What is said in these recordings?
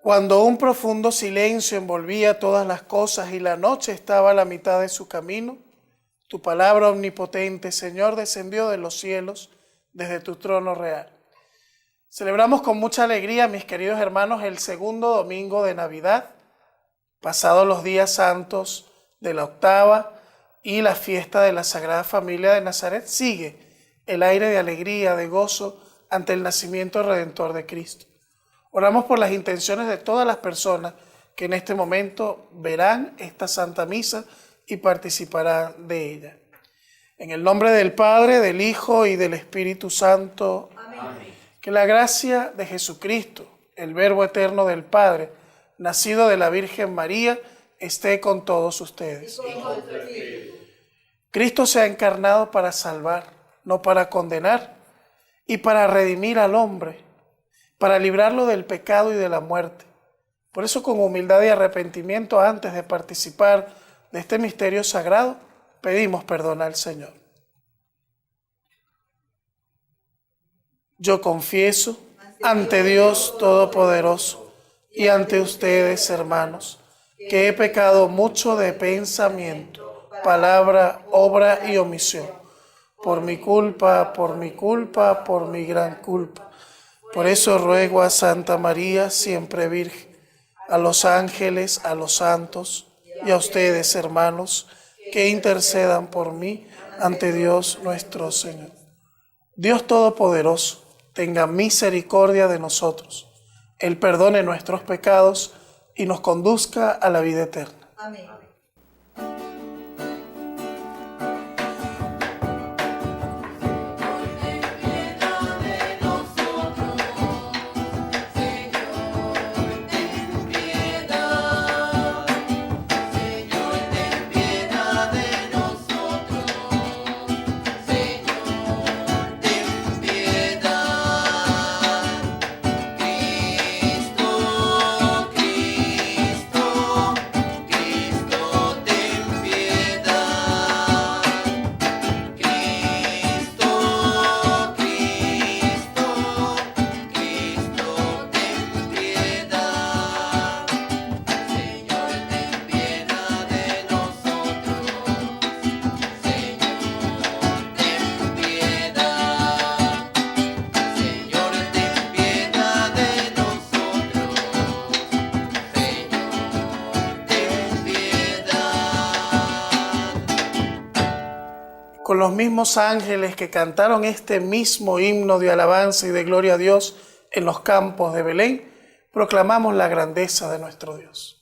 Cuando un profundo silencio envolvía todas las cosas y la noche estaba a la mitad de su camino, tu palabra omnipotente, Señor, descendió de los cielos desde tu trono real. Celebramos con mucha alegría, mis queridos hermanos, el segundo domingo de Navidad, pasados los días santos de la octava y la fiesta de la Sagrada Familia de Nazaret. Sigue el aire de alegría, de gozo ante el nacimiento redentor de Cristo. Oramos por las intenciones de todas las personas que en este momento verán esta Santa Misa y participarán de ella. En el nombre del Padre, del Hijo y del Espíritu Santo. Amén. Que la gracia de Jesucristo, el Verbo eterno del Padre, nacido de la Virgen María, esté con todos ustedes. Cristo se ha encarnado para salvar, no para condenar, y para redimir al hombre, para librarlo del pecado y de la muerte. Por eso, con humildad y arrepentimiento, antes de participar de este misterio sagrado, pedimos perdón al Señor. Yo confieso ante Dios Todopoderoso y ante ustedes, hermanos, que he pecado mucho de pensamiento, palabra, obra y omisión, por mi culpa, por mi gran culpa. Por eso ruego a Santa María, siempre Virgen, a los ángeles, a los santos y a ustedes, hermanos, que intercedan por mí ante Dios nuestro Señor. Dios Todopoderoso, tenga misericordia de nosotros, Él perdone nuestros pecados y nos conduzca a la vida eterna. Amén. Con los mismos ángeles que cantaron este mismo himno de alabanza y de gloria a Dios en los campos de Belén, proclamamos la grandeza de nuestro Dios.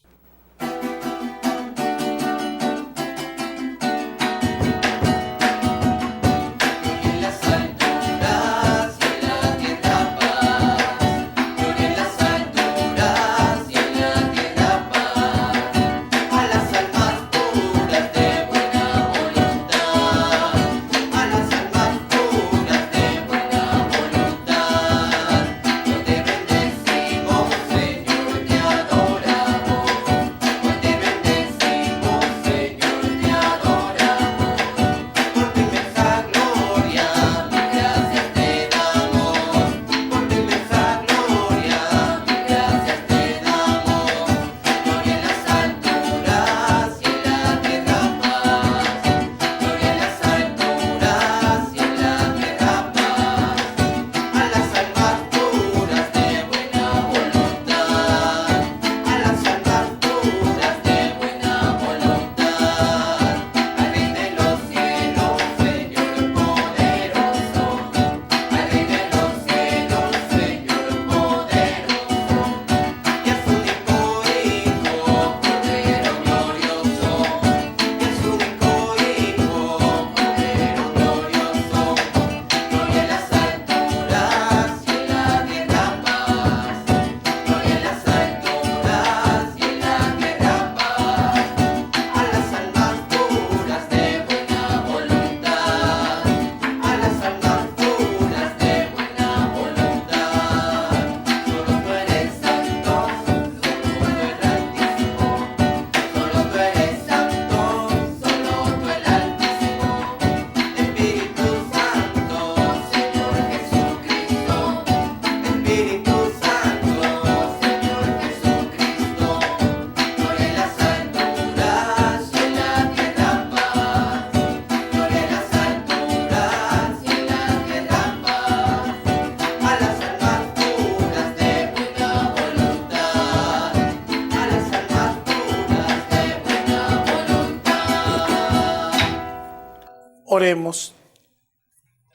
Oremos.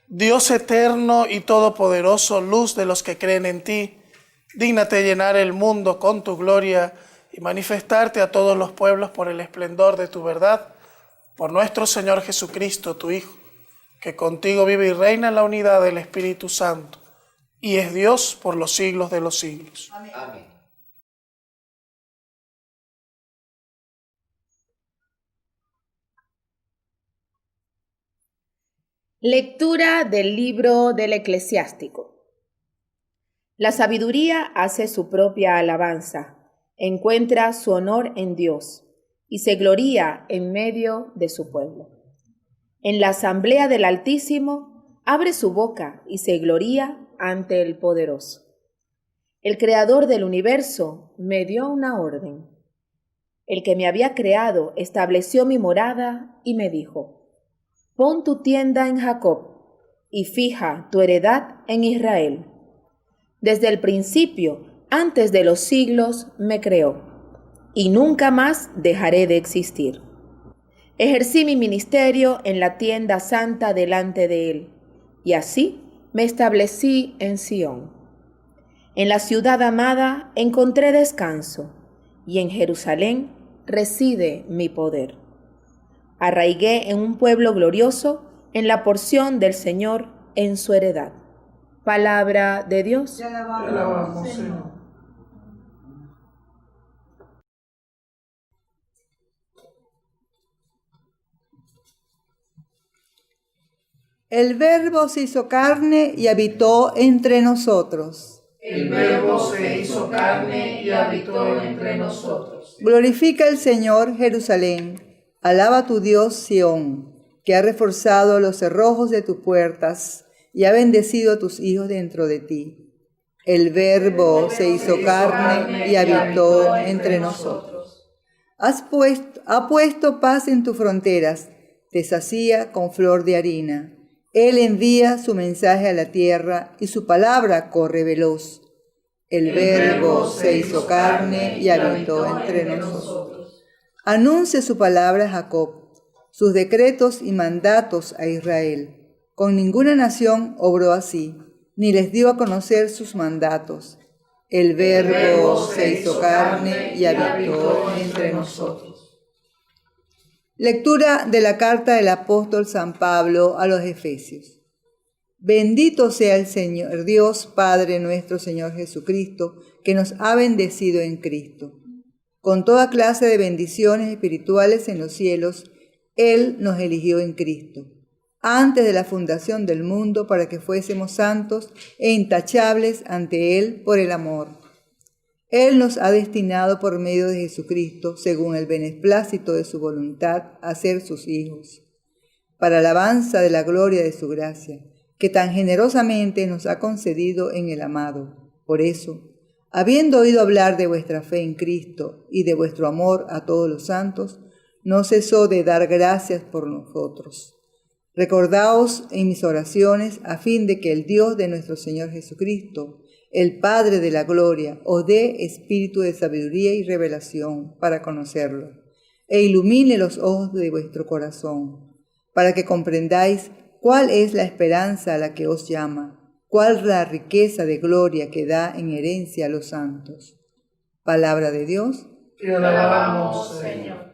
Dios eterno y todopoderoso, luz de los que creen en ti, dígnate llenar el mundo con tu gloria y manifestarte a todos los pueblos por el esplendor de tu verdad, por nuestro Señor Jesucristo, tu Hijo, que contigo vive y reina en la unidad del Espíritu Santo, y es Dios por los siglos de los siglos. Amén. Amén. Lectura del libro del Eclesiástico. La sabiduría hace su propia alabanza, encuentra su honor en Dios y se gloría en medio de su pueblo. En la asamblea del Altísimo abre su boca y se gloría ante el Poderoso. El Creador del universo me dio una orden. El que me había creado estableció mi morada y me dijo: pon tu tienda en Jacob y fija tu heredad en Israel. Desde el principio, antes de los siglos, me creó, y nunca más dejaré de existir. Ejercí mi ministerio en la tienda santa delante de él, y así me establecí en Sión. En la ciudad amada encontré descanso, y en Jerusalén reside mi poder. Arraigué en un pueblo glorioso, en la porción del Señor, en su heredad. Palabra de Dios. Te alabamos, Señor. El Verbo se hizo carne y habitó entre nosotros. El Verbo se hizo carne y habitó entre nosotros. Glorifica al Señor Jerusalén. Alaba a tu Dios Sión, que ha reforzado los cerrojos de tus puertas y ha bendecido a tus hijos dentro de ti. El Verbo se hizo carne y habitó entre nosotros. Ha puesto paz en tus fronteras, te sacía con flor de harina. Él envía su mensaje a la tierra y su palabra corre veloz. El Verbo se hizo carne y habitó entre nosotros. Anuncie su palabra a Jacob, sus decretos y mandatos a Israel. Con ninguna nación obró así, ni les dio a conocer sus mandatos. El Verbo se hizo carne y habitó entre nosotros. Lectura de la carta del apóstol San Pablo a los Efesios. Bendito sea el Señor Dios, Padre nuestro Señor Jesucristo, que nos ha bendecido en Cristo. Con toda clase de bendiciones espirituales en los cielos, Él nos eligió en Cristo, antes de la fundación del mundo, para que fuésemos santos e intachables ante Él por el amor. Él nos ha destinado por medio de Jesucristo, según el beneplácito de su voluntad, a ser sus hijos, para alabanza de la gloria de su gracia, que tan generosamente nos ha concedido en el amado. Por eso, habiendo oído hablar de vuestra fe en Cristo y de vuestro amor a todos los santos, no cesó de dar gracias por nosotros. Recordaos en mis oraciones a fin de que el Dios de nuestro Señor Jesucristo, el Padre de la gloria, os dé espíritu de sabiduría y revelación para conocerlo, e ilumine los ojos de vuestro corazón, para que comprendáis cuál es la esperanza a la que os llama, cuál la riqueza de gloria que da en herencia a los santos. Palabra de Dios. Te alabamos, Señor.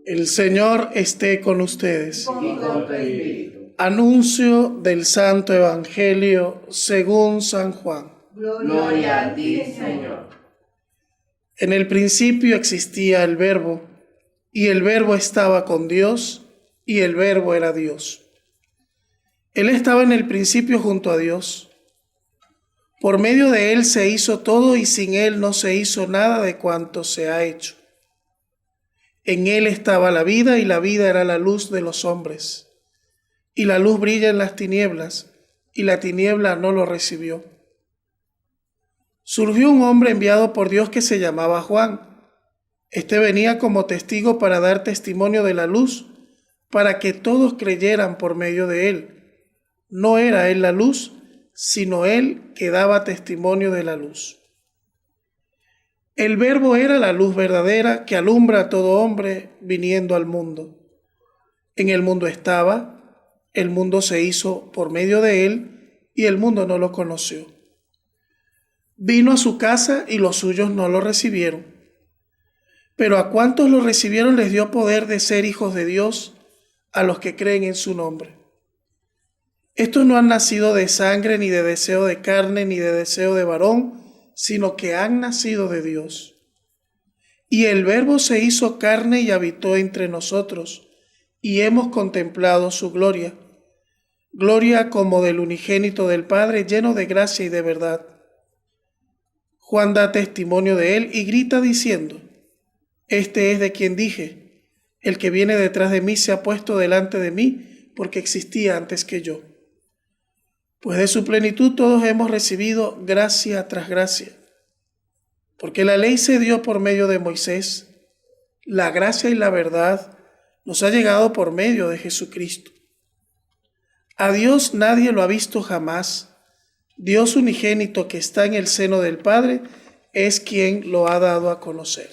El Señor esté con ustedes. Y con tu espíritu. Anuncio del Santo Evangelio según San Juan. Gloria a ti, Señor. En el principio existía el Verbo, y el Verbo estaba con Dios, y el Verbo era Dios. Él estaba en el principio junto a Dios. Por medio de Él se hizo todo, y sin Él no se hizo nada de cuanto se ha hecho. En Él estaba la vida, y la vida era la luz de los hombres. Y la luz brilla en las tinieblas, y la tiniebla no lo recibió. Surgió un hombre enviado por Dios que se llamaba Juan. Este venía como testigo para dar testimonio de la luz, para que todos creyeran por medio de él. No era él la luz, sino él que daba testimonio de la luz. El Verbo era la luz verdadera que alumbra a todo hombre viniendo al mundo. En el mundo estaba, el mundo se hizo por medio de él, y el mundo no lo conoció. Vino a su casa y los suyos no lo recibieron. Pero a cuantos lo recibieron les dio poder de ser hijos de Dios, a los que creen en su nombre. Estos no han nacido de sangre, ni de deseo de carne, ni de deseo de varón, sino que han nacido de Dios. Y el Verbo se hizo carne y habitó entre nosotros, y hemos contemplado su gloria, gloria como del unigénito del Padre, lleno de gracia y de verdad. Juan da testimonio de él y grita diciendo: Este es de quien dije, el que viene detrás de mí se ha puesto delante de mí, porque existía antes que yo. Pues de su plenitud todos hemos recibido gracia tras gracia. Porque la ley se dio por medio de Moisés, la gracia y la verdad nos ha llegado por medio de Jesucristo. A Dios nadie lo ha visto jamás. Dios unigénito que está en el seno del Padre es quien lo ha dado a conocer.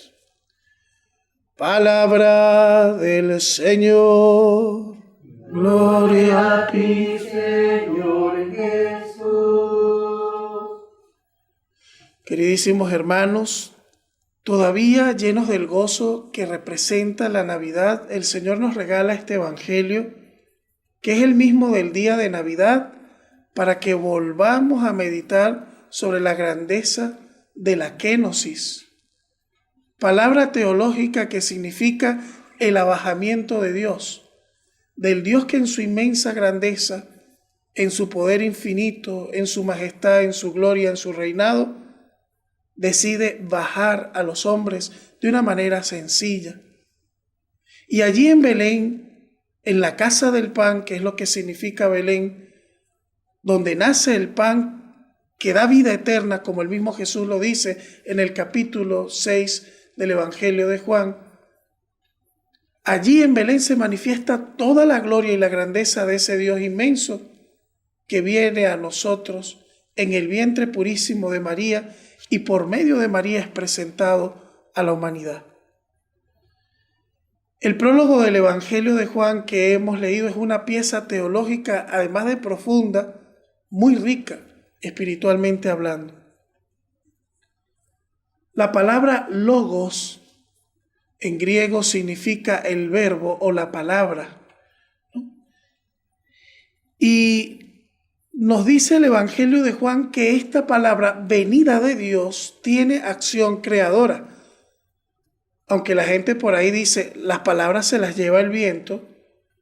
Palabra del Señor. Gloria a ti, Señor Jesús. Queridísimos hermanos, todavía llenos del gozo que representa la Navidad, el Señor nos regala este Evangelio, que es el mismo del día de Navidad, para que volvamos a meditar sobre la grandeza de la kénosis, palabra teológica que significa el abajamiento de Dios, del Dios que en su inmensa grandeza, en su poder infinito, en su majestad, en su gloria, en su reinado, decide bajar a los hombres de una manera sencilla. Y allí en Belén, en la casa del pan, que es lo que significa Belén, donde nace el pan que da vida eterna, como el mismo Jesús lo dice en el capítulo 6 del Evangelio de Juan, allí en Belén se manifiesta toda la gloria y la grandeza de ese Dios inmenso que viene a nosotros en el vientre purísimo de María, y por medio de María es presentado a la humanidad. El prólogo del Evangelio de Juan que hemos leído es una pieza teológica, además de profunda, muy rica espiritualmente hablando. La palabra logos en griego significa el verbo o la palabra, ¿no? Y nos dice el Evangelio de Juan que esta palabra venida de Dios tiene acción creadora. Aunque la gente por ahí dice, las palabras se las lleva el viento,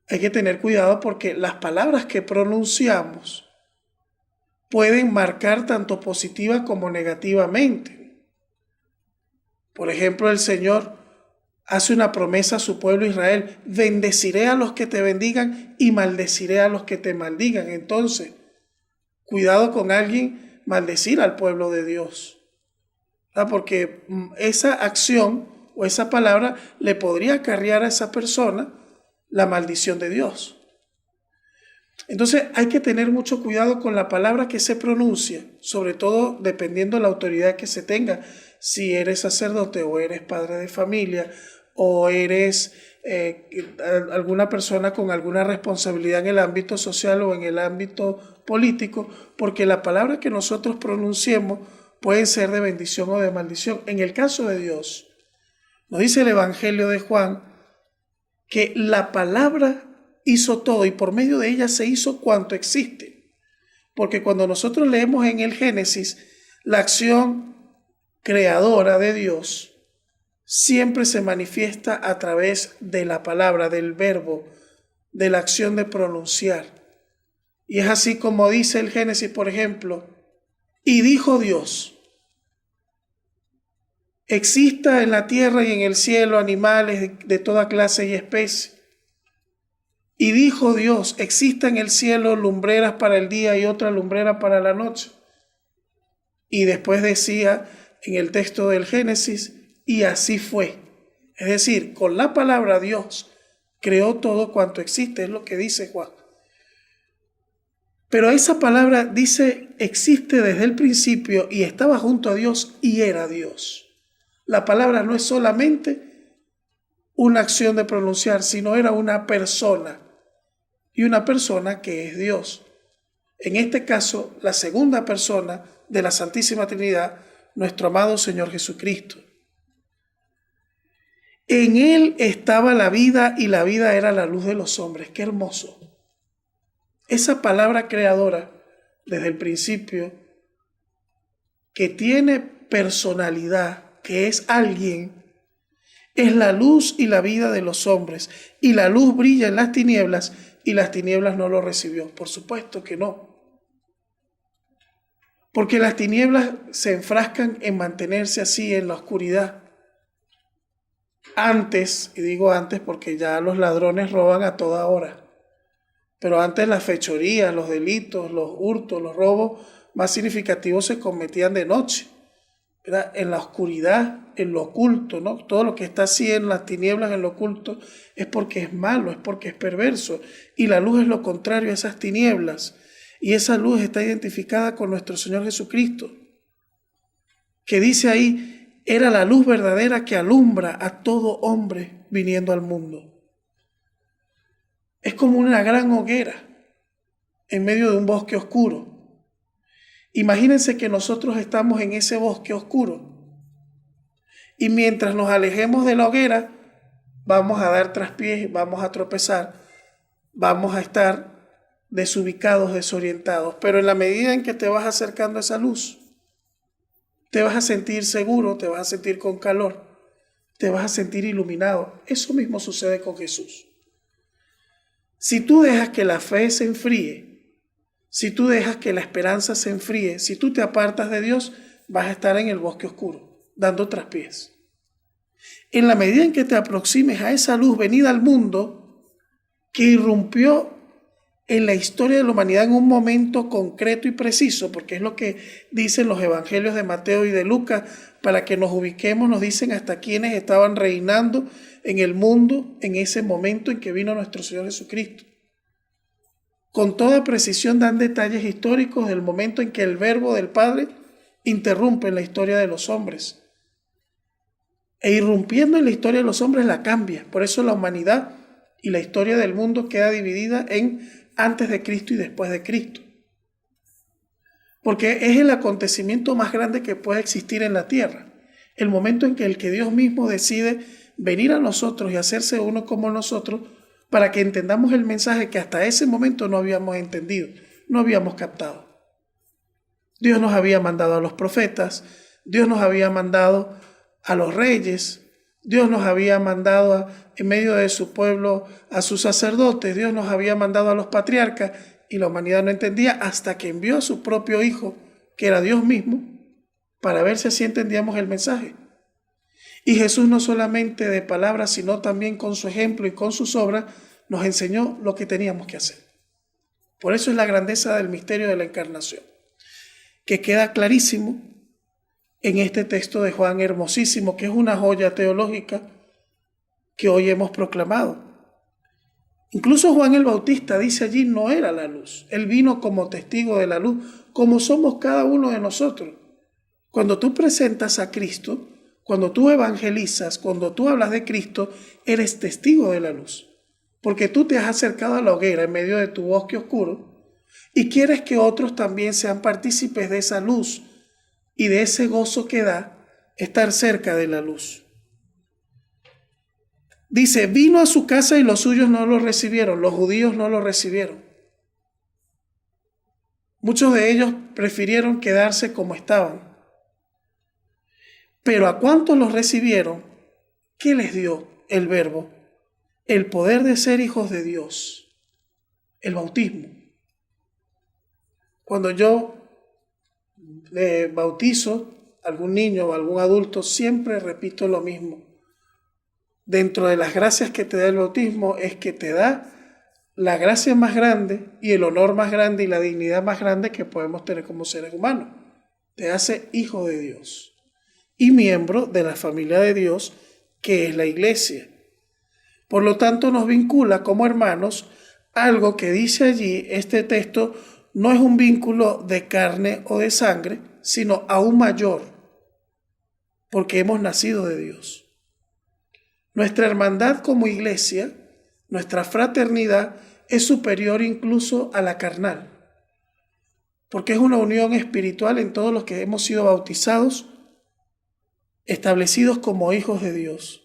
hay que tener cuidado porque las palabras que pronunciamos pueden marcar tanto positiva como negativamente. Por ejemplo, el Señor hace una promesa a su pueblo Israel: bendeciré a los que te bendigan y maldeciré a los que te maldigan. Entonces, cuidado con alguien maldecir al pueblo de Dios, ¿verdad? Porque esa acción o esa palabra le podría acarrear a esa persona la maldición de Dios. Entonces hay que tener mucho cuidado con la palabra que se pronuncia, sobre todo dependiendo de la autoridad que se tenga. Si eres sacerdote o eres padre de familia o eres alguna persona con alguna responsabilidad en el ámbito social o en el ámbito político, porque la palabra que nosotros pronunciemos puede ser de bendición o de maldición. En el caso de Dios, nos dice el Evangelio de Juan que la palabra hizo todo y por medio de ella se hizo cuanto existe. Porque cuando nosotros leemos en el Génesis la acción creadora de Dios, siempre se manifiesta a través de la palabra, del verbo, de la acción de pronunciar. Y es así como dice el Génesis, por ejemplo, y dijo Dios, exista en la tierra y en el cielo animales de toda clase y especie. Y dijo Dios, exista en el cielo lumbreras para el día y otra lumbrera para la noche. Y después decía en el texto del Génesis, y así fue. Es decir, con la palabra Dios creó todo cuanto existe, es lo que dice Juan. Pero esa palabra dice, existe desde el principio y estaba junto a Dios y era Dios. La palabra no es solamente una acción de pronunciar, sino era una persona. Y una persona que es Dios. En este caso, la segunda persona de la Santísima Trinidad, nuestro amado Señor Jesucristo. En Él estaba la vida y la vida era la luz de los hombres. ¡Qué hermoso! Esa palabra creadora, desde el principio, que tiene personalidad, que es alguien, es la luz y la vida de los hombres. Y la luz brilla en las tinieblas y las tinieblas no lo recibió. Por supuesto que no. Porque las tinieblas se enfrascan en mantenerse así en la oscuridad. Antes, y digo antes porque ya los ladrones roban a toda hora, pero antes las fechorías, los delitos, los hurtos, los robos más significativos se cometían de noche, ¿verdad? En la oscuridad, en lo oculto, ¿no? Todo lo que está así en las tinieblas, en lo oculto, es porque es malo, es porque es perverso. Y la luz es lo contrario a esas tinieblas. Y esa luz está identificada con nuestro Señor Jesucristo, que dice ahí, era la luz verdadera que alumbra a todo hombre viniendo al mundo. Es como una gran hoguera en medio de un bosque oscuro. Imagínense que nosotros estamos en ese bosque oscuro y mientras nos alejemos de la hoguera vamos a dar traspiés, vamos a tropezar, vamos a estar desubicados, desorientados. Pero en la medida en que te vas acercando a esa luz, te vas a sentir seguro, te vas a sentir con calor, te vas a sentir iluminado. Eso mismo sucede con Jesús. Si tú dejas que la fe se enfríe, si tú dejas que la esperanza se enfríe, si tú te apartas de Dios, vas a estar en el bosque oscuro, dando traspiés. En la medida en que te aproximes a esa luz venida al mundo, que irrumpió en la historia de la humanidad en un momento concreto y preciso, porque es lo que dicen los evangelios de Mateo y de Lucas, para que nos ubiquemos, nos dicen hasta quienes estaban reinando en el mundo en ese momento en que vino nuestro Señor Jesucristo. Con toda precisión dan detalles históricos del momento en que el verbo del Padre interrumpe en la historia de los hombres. E irrumpiendo en la historia de los hombres la cambia. Por eso la humanidad y la historia del mundo queda dividida en antes de Cristo y después de Cristo. Porque es el acontecimiento más grande que puede existir en la tierra. El momento en que el que Dios mismo decide venir a nosotros y hacerse uno como nosotros para que entendamos el mensaje que hasta ese momento no habíamos entendido, no habíamos captado. Dios nos había mandado a los profetas, Dios nos había mandado a los reyes, Dios nos había mandado en medio de su pueblo a sus sacerdotes, Dios nos había mandado a los patriarcas y la humanidad no entendía hasta que envió a su propio Hijo, que era Dios mismo, para ver si así entendíamos el mensaje. Y Jesús no solamente de palabras, sino también con su ejemplo y con sus obras, nos enseñó lo que teníamos que hacer. Por eso es la grandeza del misterio de la encarnación, que queda clarísimo en este texto de Juan hermosísimo, que es una joya teológica que hoy hemos proclamado. Incluso Juan el Bautista dice allí, no era la luz. Él vino como testigo de la luz, como somos cada uno de nosotros. Cuando tú presentas a Cristo, cuando tú evangelizas, cuando tú hablas de Cristo, eres testigo de la luz. Porque tú te has acercado a la hoguera en medio de tu bosque oscuro y quieres que otros también sean partícipes de esa luz y de ese gozo que da estar cerca de la luz. Dice, vino a su casa y los suyos no lo recibieron, los judíos no lo recibieron. Muchos de ellos prefirieron quedarse como estaban. Pero a cuántos los recibieron, ¿Qué les dio el Verbo? El poder de ser hijos de Dios, el bautismo. Cuando yo le bautizo a algún niño o algún adulto, siempre repito lo mismo. Dentro de las gracias que te da el bautismo es que te da la gracia más grande y el honor más grande y la dignidad más grande que podemos tener como seres humanos. Te hace hijo de Dios y miembro de la familia de Dios, que es la iglesia. Por lo tanto, nos vincula como hermanos. Algo que dice allí este texto no es un vínculo de carne o de sangre, sino aún mayor, porque hemos nacido de Dios. Nuestra hermandad como iglesia, nuestra fraternidad, es superior incluso a la carnal, porque es una unión espiritual en todos los que hemos sido bautizados, establecidos como hijos de Dios.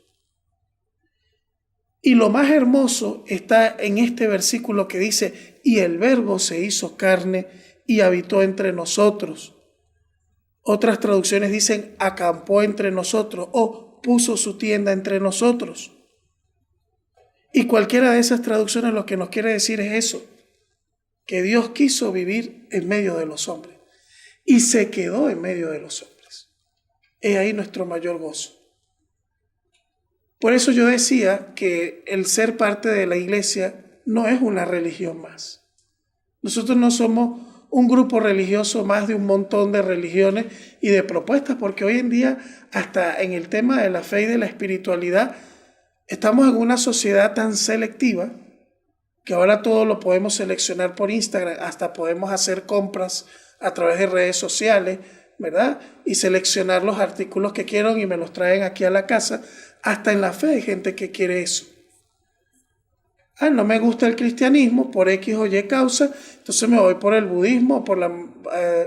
Y lo más hermoso está en este versículo que dice, y el Verbo se hizo carne y habitó entre nosotros. Otras traducciones dicen, acampó entre nosotros o puso su tienda entre nosotros. Y cualquiera de esas traducciones lo que nos quiere decir es eso, que Dios quiso vivir en medio de los hombres y se quedó en medio de los hombres. Es ahí nuestro mayor gozo. Por eso yo decía que el ser parte de la iglesia no es una religión más. Nosotros no somos un grupo religioso más de un montón de religiones y de propuestas, porque hoy en día, hasta en el tema de la fe y de la espiritualidad, estamos en una sociedad tan selectiva que ahora todo lo podemos seleccionar por Instagram, hasta podemos hacer compras a través de redes sociales, ¿verdad? Y seleccionar los artículos que quiero y me los traen aquí a la casa. Hasta en la fe hay gente que quiere eso. No me gusta el cristianismo por X o Y causa, entonces me voy por el budismo, por la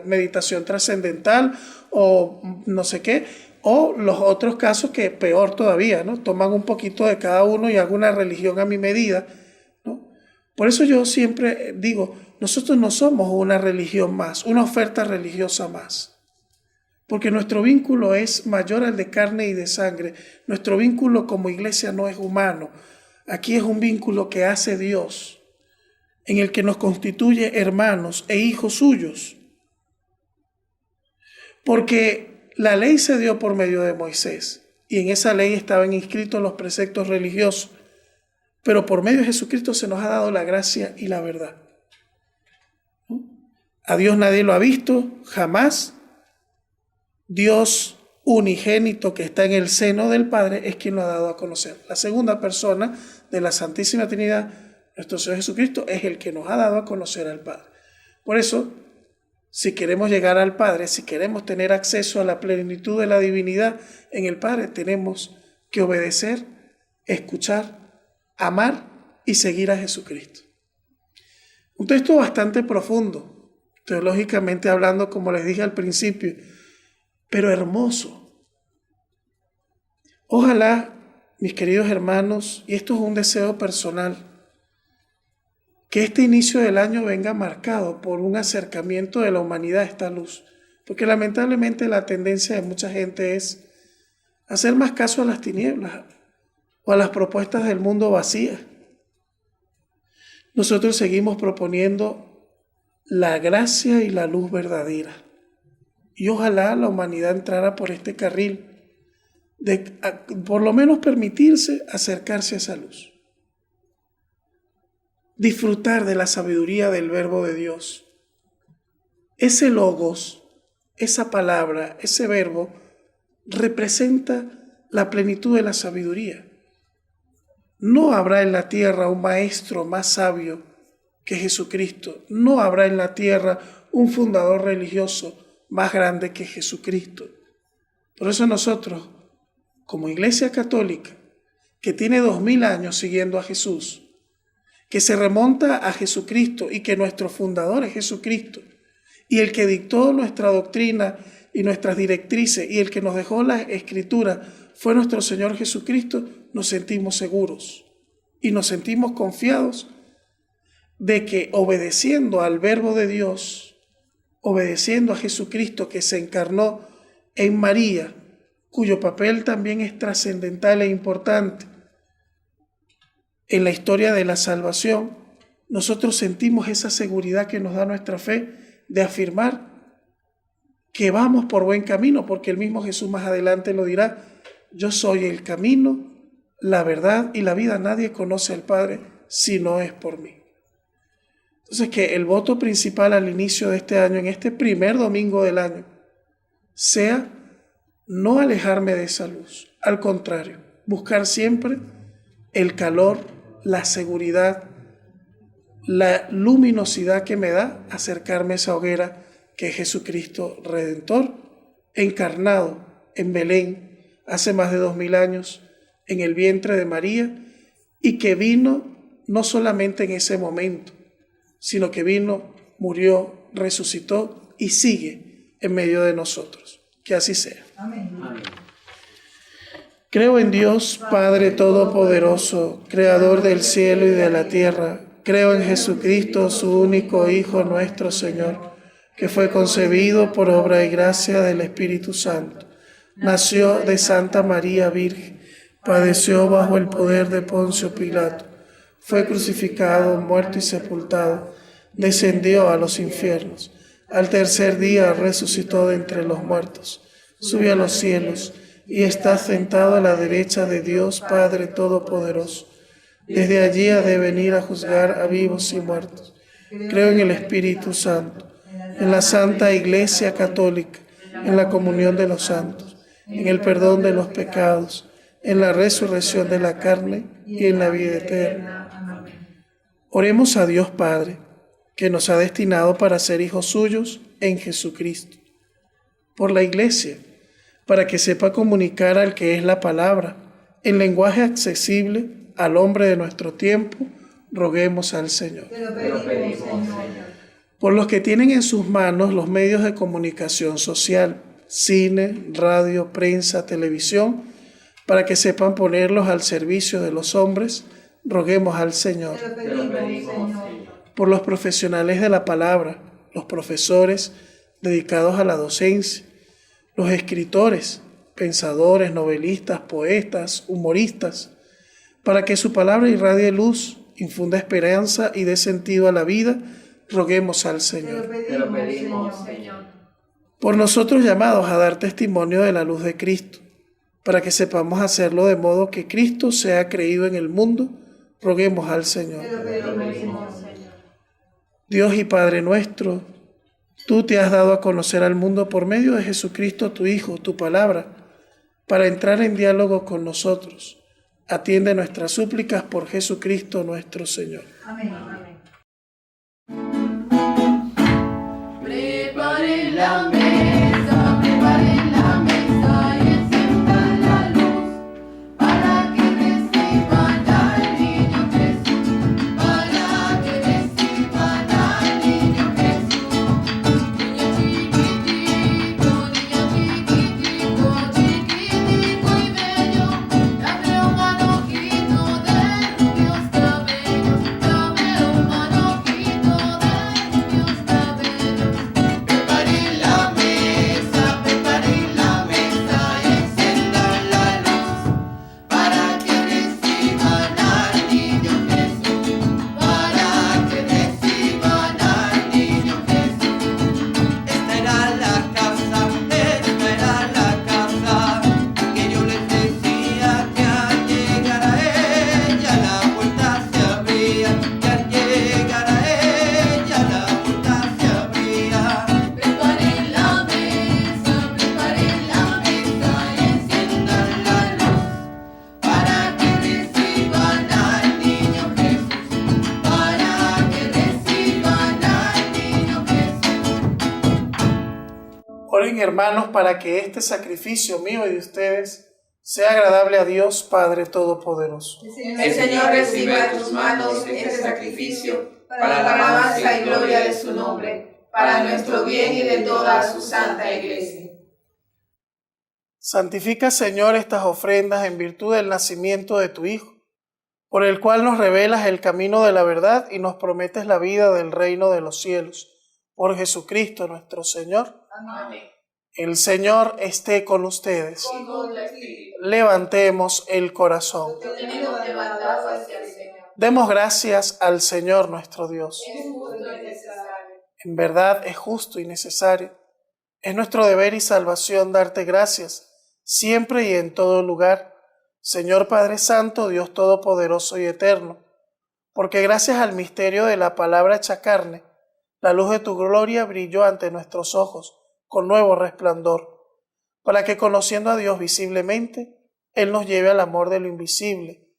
meditación trascendental o no sé qué, o los otros casos que peor todavía, ¿no? Toman un poquito de cada uno y hago una religión a mi medida, ¿no? Por eso yo siempre digo, nosotros no somos una religión más, una oferta religiosa más. Porque nuestro vínculo es mayor al de carne y de sangre. Nuestro vínculo como iglesia no es humano. Aquí es un vínculo que hace Dios, en el que nos constituye hermanos e hijos suyos. Porque la ley se dio por medio de Moisés, y en esa ley estaban inscritos los preceptos religiosos. Pero por medio de Jesucristo se nos ha dado la gracia y la verdad. A Dios nadie lo ha visto, jamás. Dios unigénito que está en el seno del Padre es quien lo ha dado a conocer. La segunda persona de la Santísima Trinidad, nuestro Señor Jesucristo, es el que nos ha dado a conocer al Padre. Por eso, si queremos llegar al Padre, si queremos tener acceso a la plenitud de la divinidad en el Padre, tenemos que obedecer, escuchar, amar y seguir a Jesucristo. Un texto bastante profundo, teológicamente hablando, como les dije al principio, pero hermoso. Ojalá, mis queridos hermanos, y esto es un deseo personal, que este inicio del año venga marcado por un acercamiento de la humanidad a esta luz, porque lamentablemente la tendencia de mucha gente es hacer más caso a las tinieblas o a las propuestas del mundo vacías. Nosotros seguimos proponiendo la gracia y la luz verdadera. Y ojalá la humanidad entrara por este carril de por lo menos permitirse acercarse a esa luz. Disfrutar de la sabiduría del Verbo de Dios. Ese logos, esa palabra, ese verbo, representa la plenitud de la sabiduría. No habrá en la tierra un maestro más sabio que Jesucristo. No habrá en la tierra un fundador religioso más grande que Jesucristo. Por eso nosotros, como Iglesia Católica, que tiene 2000 años siguiendo a Jesús, que se remonta a Jesucristo y que nuestro fundador es Jesucristo, y el que dictó nuestra doctrina y nuestras directrices y el que nos dejó la Escritura fue nuestro Señor Jesucristo, nos sentimos seguros y nos sentimos confiados de que obedeciendo al Verbo de Dios, obedeciendo a Jesucristo que se encarnó en María, cuyo papel también es trascendental e importante en la historia de la salvación, nosotros sentimos esa seguridad que nos da nuestra fe de afirmar que vamos por buen camino, porque el mismo Jesús más adelante lo dirá: yo soy el camino, la verdad y la vida. Nadie conoce al Padre si no es por mí. Entonces, que el voto principal al inicio de este año, en este primer domingo del año, sea no alejarme de esa luz. Al contrario, buscar siempre el calor, la seguridad, la luminosidad que me da acercarme a esa hoguera que es Jesucristo Redentor, encarnado en Belén hace más de 2000 años, en el vientre de María, y que vino no solamente en ese momento, sino que vino, murió, resucitó y sigue en medio de nosotros. Que así sea. Amén. Amén. Creo en Dios, Padre Todopoderoso, Creador del cielo y de la tierra. Creo en Jesucristo, su único Hijo, nuestro Señor, que fue concebido por obra y gracia del Espíritu Santo. Nació de Santa María Virgen, padeció bajo el poder de Poncio Pilato, fue crucificado, muerto y sepultado, descendió a los infiernos. Al tercer día resucitó de entre los muertos, subió a los cielos y está sentado a la derecha de Dios Padre Todopoderoso. Desde allí ha de venir a juzgar a vivos y muertos. Creo en el Espíritu Santo, en la Santa Iglesia Católica, en la comunión de los santos, en el perdón de los pecados, en la resurrección de la carne y en la vida eterna. Oremos a Dios Padre, que nos ha destinado para ser hijos suyos en Jesucristo. Por la Iglesia, para que sepa comunicar al que es la palabra, en lenguaje accesible al hombre de nuestro tiempo, roguemos al Señor. Te lo pedimos, Señor. Por los que tienen en sus manos los medios de comunicación social, cine, radio, prensa, televisión, para que sepan ponerlos al servicio de los hombres, roguemos al Señor. Te lo pedimos, Señor. Por los profesionales de la palabra, los profesores dedicados a la docencia, los escritores, pensadores, novelistas, poetas, humoristas, para que su palabra irradie luz, infunda esperanza y dé sentido a la vida, roguemos al Señor. Te lo pedimos, Señor. Por nosotros llamados a dar testimonio de la luz de Cristo, para que sepamos hacerlo de modo que Cristo sea creído en el mundo, roguemos al Señor. Te lo pedimos, Señor. Dios y Padre nuestro, tú te has dado a conocer al mundo por medio de Jesucristo, tu Hijo, tu palabra, para entrar en diálogo con nosotros. Atiende nuestras súplicas por Jesucristo nuestro Señor. Amén. Preparen la mesa, preparen la mesa y enciendan la luz para que reciban al niño Jesús, para que reciban al niño Jesús. Niño chiquitico, chiquitico y bello, dame un manojito de rubios cabellos, dame un manojito de rubios cabellos. Preparen la mesa y enciendan la luz para que reciban al niño Jesús, para que reciban al niño Jesús. Esta era la casa que yo les decía que al llegar a ella la puerta se abría, que al llegar a ella la puerta se abría. Preparen la mesa y enciendan la luz para que reciban al niño Jesús, para que reciban al niño Jesús. Oren, hermanos, para que este sacrificio mío y de ustedes sea agradable a Dios Padre Todopoderoso. El Señor reciba de tus manos este sacrificio para la alabanza y gloria de su nombre, para nuestro bien y de toda su santa iglesia. Santifica, Señor, estas ofrendas en virtud del nacimiento de tu Hijo, por el cual nos revelas el camino de la verdad y nos prometes la vida del reino de los cielos. Por Jesucristo nuestro Señor. Amén. El Señor esté con ustedes. Levantemos el corazón. Tenemos levantado hacia el Señor. Demos gracias al Señor nuestro Dios. Es justo y necesario. En verdad es justo y necesario. Es nuestro deber y salvación darte gracias, siempre y en todo lugar, Señor Padre Santo, Dios Todopoderoso y Eterno, porque gracias al misterio de la palabra hecha carne, la luz de tu gloria brilló ante nuestros ojos con nuevo resplandor, para que conociendo a Dios visiblemente, Él nos lleve al amor de lo invisible.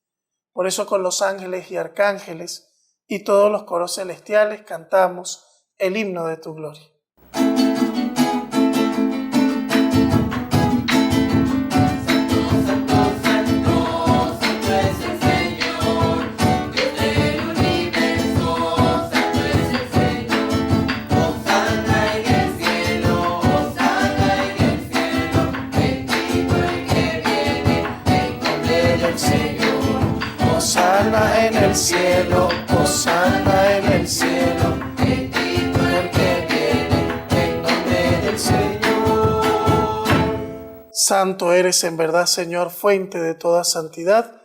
Por eso con los ángeles y arcángeles y todos los coros celestiales cantamos el himno de tu gloria. Hosana en el cielo, hosana en el cielo, bendito el que viene en nombre del Señor. Santo eres en verdad, Señor, fuente de toda santidad.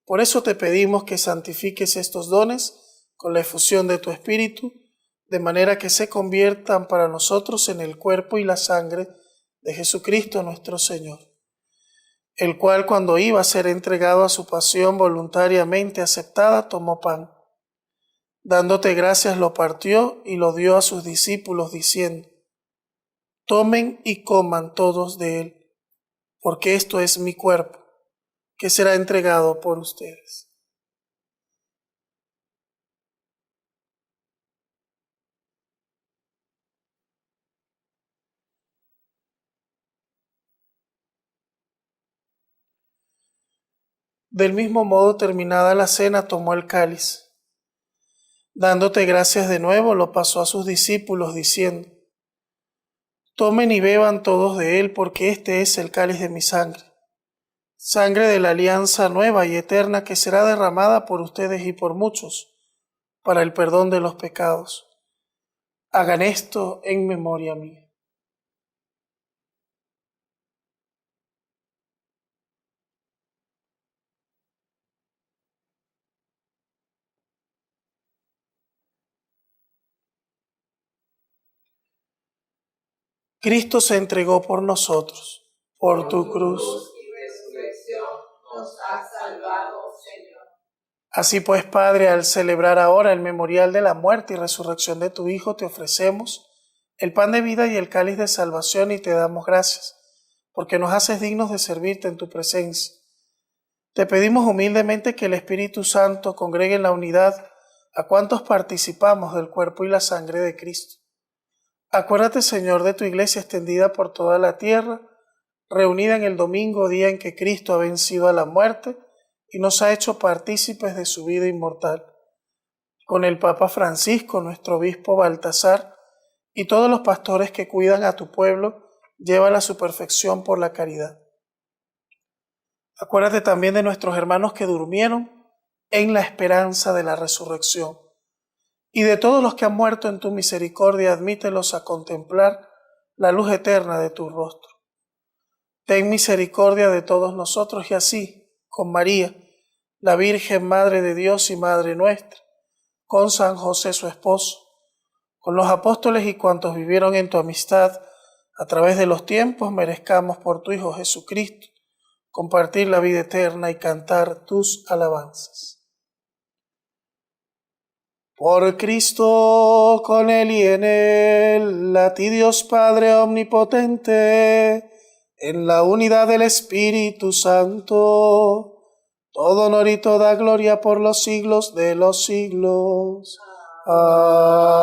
Por eso te pedimos que santifiques estos dones con la efusión de tu Espíritu, de manera que se conviertan para nosotros en el cuerpo y la sangre de Jesucristo nuestro Señor, el cual cuando iba a ser entregado a su pasión voluntariamente aceptada, tomó pan. Dándote gracias lo partió y lo dio a sus discípulos diciendo: tomen y coman todos de él, porque esto es mi cuerpo, que será entregado por ustedes. Del mismo modo, terminada la cena, tomó el cáliz. Dándote gracias de nuevo, lo pasó a sus discípulos, diciendo: tomen y beban todos de él, porque este es el cáliz de mi sangre, sangre de la alianza nueva y eterna que será derramada por ustedes y por muchos, para el perdón de los pecados. Hagan esto en memoria mía. Cristo se entregó por nosotros, por tu cruz. Y resurrección nos ha salvado, Señor. Así pues, Padre, al celebrar ahora el memorial de la muerte y resurrección de tu Hijo, te ofrecemos el pan de vida y el cáliz de salvación y te damos gracias, porque nos haces dignos de servirte en tu presencia. Te pedimos humildemente que el Espíritu Santo congregue en la unidad a cuantos participamos del cuerpo y la sangre de Cristo. Acuérdate, Señor, de tu iglesia extendida por toda la tierra, reunida en el domingo, día en que Cristo ha vencido a la muerte y nos ha hecho partícipes de su vida inmortal. Con el Papa Francisco, nuestro obispo Baltasar, y todos los pastores que cuidan a tu pueblo, llévala a su perfección por la caridad. Acuérdate también de nuestros hermanos que durmieron en la esperanza de la resurrección. Y de todos los que han muerto en tu misericordia, admítelos a contemplar la luz eterna de tu rostro. Ten misericordia de todos nosotros y así, con María, la Virgen Madre de Dios y Madre nuestra, con San José su esposo, con los apóstoles y cuantos vivieron en tu amistad, a través de los tiempos, merezcamos por tu Hijo Jesucristo compartir la vida eterna y cantar tus alabanzas. Por Cristo, con Él y en Él, a ti Dios Padre omnipotente, en la unidad del Espíritu Santo, todo honor y toda gloria por los siglos de los siglos. Amén.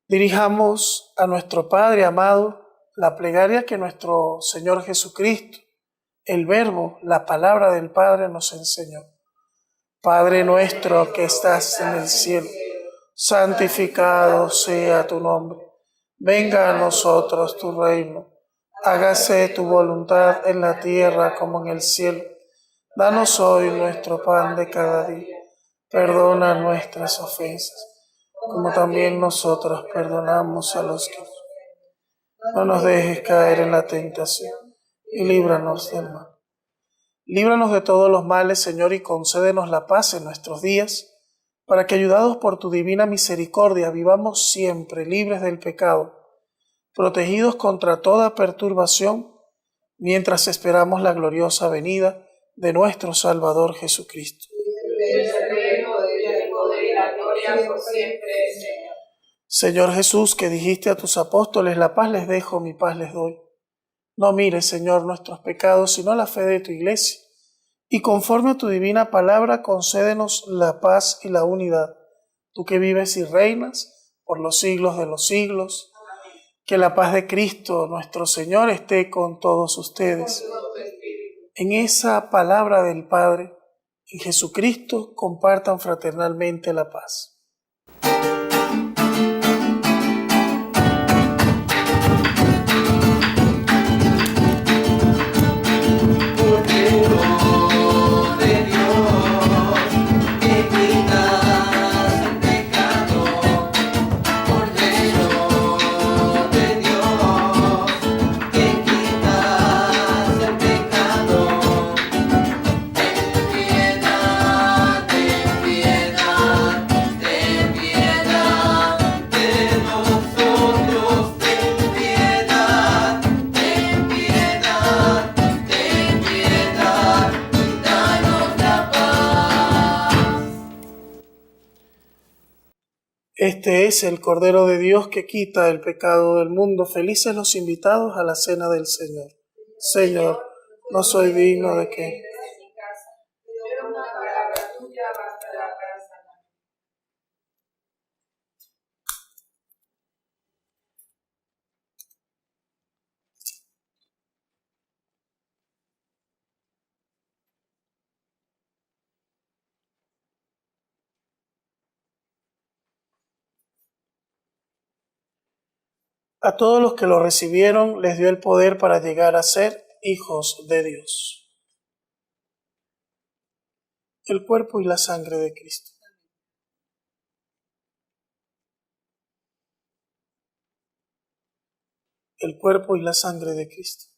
Dirijamos a nuestro Padre amado la plegaria que nuestro Señor Jesucristo, el Verbo, la palabra del Padre, nos enseñó. Padre nuestro que estás en el cielo, santificado sea tu nombre. Venga a nosotros tu reino. Hágase tu voluntad en la tierra como en el cielo. Danos hoy nuestro pan de cada día. Perdona nuestras ofensas, como también nosotros perdonamos a los que... No nos dejes caer en la tentación, y líbranos del mal. Líbranos de todos los males, Señor, y concédenos la paz en nuestros días, para que, ayudados por tu divina misericordia, vivamos siempre libres del pecado, protegidos contra toda perturbación, mientras esperamos la gloriosa venida de nuestro Salvador Jesucristo. Señor Jesús, que dijiste a tus apóstoles, la paz les dejo, mi paz les doy. No mires, Señor, nuestros pecados, sino la fe de tu Iglesia. Y conforme a tu divina palabra, concédenos la paz y la unidad. Tú que vives y reinas por los siglos de los siglos. Que la paz de Cristo, nuestro Señor, esté con todos ustedes. En esa palabra del Padre, en Jesucristo, compartan fraternalmente la paz. Este es el Cordero de Dios que quita el pecado del mundo. Felices los invitados a la cena del Señor. Señor, no soy digno de que... Pero una palabra tuya bastará para sanar. A todos los que lo recibieron les dio el poder para llegar a ser hijos de Dios. El cuerpo y la sangre de Cristo. El cuerpo y la sangre de Cristo.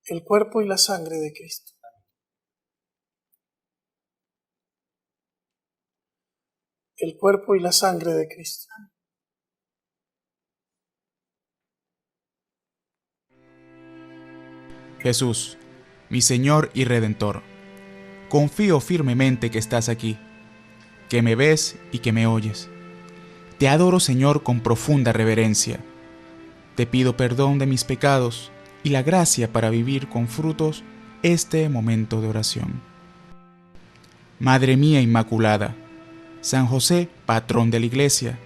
El cuerpo y la sangre de Cristo. El cuerpo y la sangre de Cristo. Jesús, mi Señor y Redentor, confío firmemente que estás aquí, que me ves y que me oyes. Te adoro, Señor, con profunda reverencia. Te pido perdón de mis pecados y la gracia para vivir con frutos este momento de oración. Madre mía Inmaculada, San José, patrón de la Iglesia,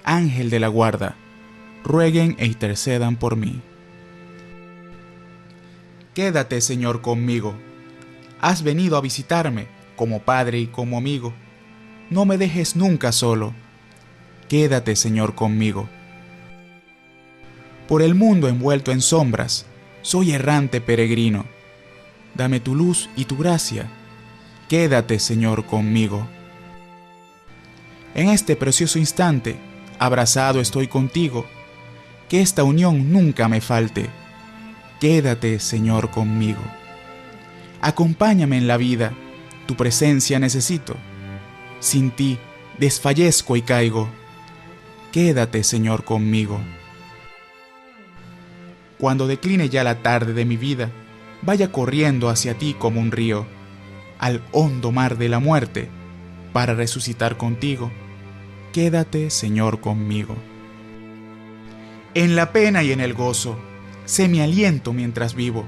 Ángel de la guarda, rueguen e intercedan por mí. Quédate, Señor, conmigo. Has venido a visitarme como Padre y como amigo. No me dejes nunca solo. Quédate, Señor, conmigo. Por el mundo envuelto en sombras, soy errante peregrino. Dame tu luz y tu gracia. Quédate, Señor, conmigo. En este precioso instante, abrazado estoy contigo. Que esta unión nunca me falte. Quédate, Señor, conmigo. Acompáñame en la vida, tu presencia necesito. Sin ti desfallezco y caigo. Quédate, Señor, conmigo. Cuando decline ya la tarde de mi vida, vaya corriendo hacia ti como un río, al hondo mar de la muerte, para resucitar contigo. Quédate, Señor, conmigo. En la pena y en el gozo, sé mi aliento mientras vivo,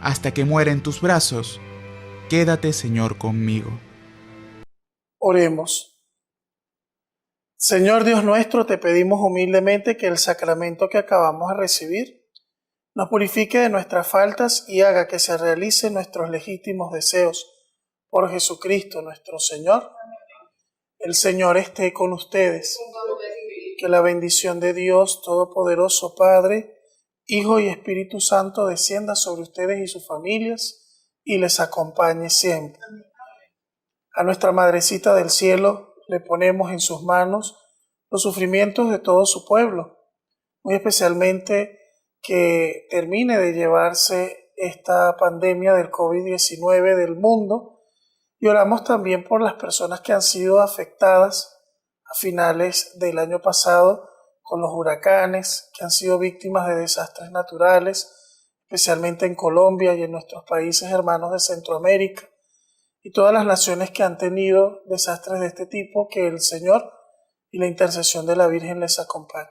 hasta que muera en tus brazos. Quédate, Señor, conmigo. Oremos. Señor Dios nuestro, te pedimos humildemente que el sacramento que acabamos de recibir nos purifique de nuestras faltas y haga que se realicen nuestros legítimos deseos por Jesucristo nuestro Señor. El Señor esté con ustedes. Que la bendición de Dios Todopoderoso, Padre, Hijo y Espíritu Santo descienda sobre ustedes y sus familias y les acompañe siempre. A nuestra Madrecita del Cielo le ponemos en sus manos los sufrimientos de todo su pueblo, muy especialmente que termine de llevarse esta pandemia del COVID-19 del mundo, y oramos también por las personas que han sido afectadas a finales del año pasado con los huracanes, que han sido víctimas de desastres naturales, especialmente en Colombia y en nuestros países hermanos de Centroamérica, y todas las naciones que han tenido desastres de este tipo, que el Señor y la intercesión de la Virgen les acompañe.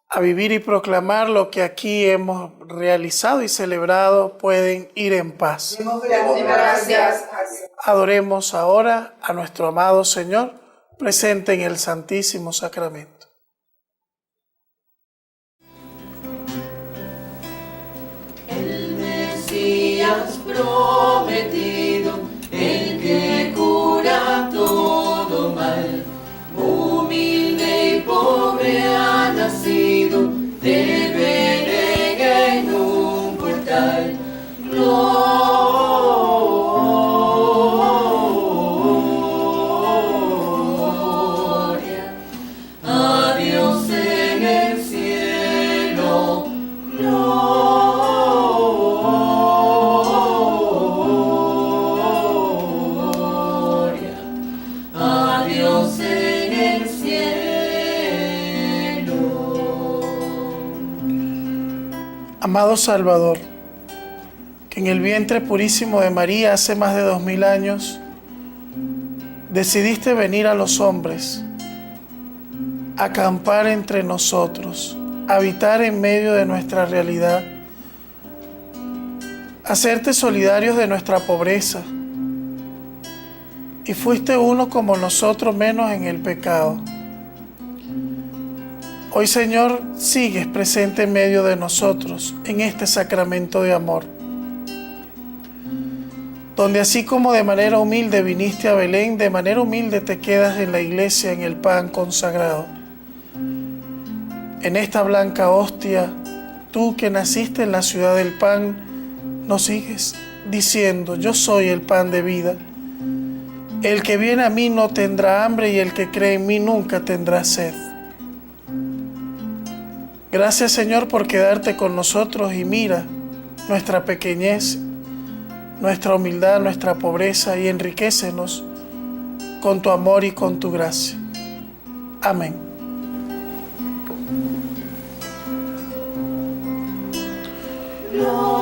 A vivir y proclamar lo que aquí hemos realizado y celebrado, pueden ir en paz. Gracias. Adoremos ahora a nuestro amado Señor, presente en el Santísimo Sacramento. El Mesías prometido, el que cura todo mal, humilde y pobre ha nacido, de Belén en un portal. Gloria a Dios en el cielo. Gloria a Dios en el cielo. Amado Salvador, que en el vientre purísimo de María hace más de 2000 años decidiste venir a los hombres, acampar entre nosotros, habitar en medio de nuestra realidad, hacerte solidarios de nuestra pobreza, y fuiste uno como nosotros, menos en el pecado. Hoy, Señor, sigues presente en medio de nosotros en este sacramento de amor, donde así como de manera humilde viniste a Belén, de manera humilde te quedas en la iglesia, en el pan consagrado. En esta blanca hostia, tú que naciste en la ciudad del pan, nos sigues diciendo: yo soy el pan de vida. El que viene a mí no tendrá hambre, y el que cree en mí nunca tendrá sed. Gracias, Señor, por quedarte con nosotros, y mira nuestra pequeñez, nuestra humildad, nuestra pobreza, y enriquécenos con tu amor y con tu gracia. Amén. Gloria